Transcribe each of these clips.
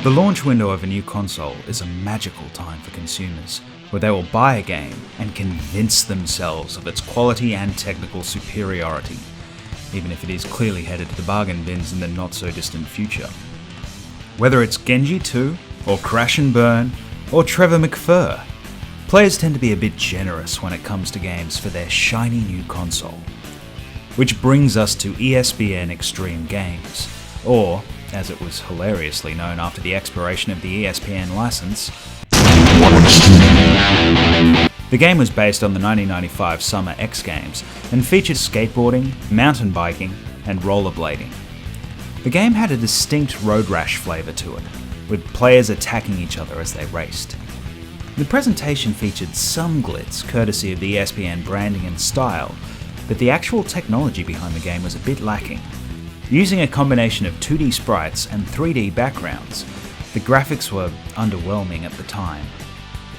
The launch window of a new console is a magical time for consumers, where they will buy a game and convince themselves of its quality and technical superiority, even if it is clearly headed to the bargain bins in the not-so-distant future. Whether it's Genji 2, or Crash and Burn, or Trevor McFur, players tend to be a bit generous when it comes to games for their shiny new console. Which brings us to ESPN Extreme Games, or, as it was hilariously known after the expiration of the ESPN license, 1Xtreme. The game was based on the 1995 Summer X Games and featured skateboarding, mountain biking, and rollerblading. The game had a distinct road rash flavour to it, with players attacking each other as they raced. The presentation featured some glitz courtesy of the ESPN branding and style, but the actual technology behind the game was a bit lacking. Using a combination of 2D sprites and 3D backgrounds, the graphics were underwhelming at the time.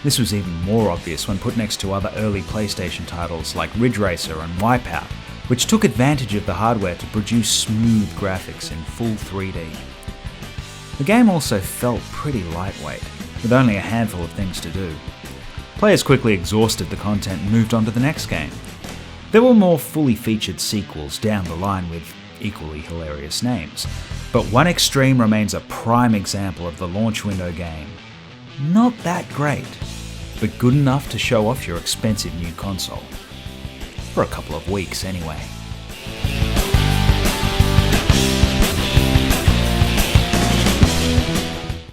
This was even more obvious when put next to other early PlayStation titles like Ridge Racer and Wipeout, which took advantage of the hardware to produce smooth graphics in full 3D. The game also felt pretty lightweight, with only a handful of things to do. Players quickly exhausted the content and moved on to the next game. There were more fully featured sequels down the line with equally hilarious names, but 1Xtreme remains a prime example of the launch window game. Not that great, but good enough to show off your expensive new console. For a couple of weeks anyway.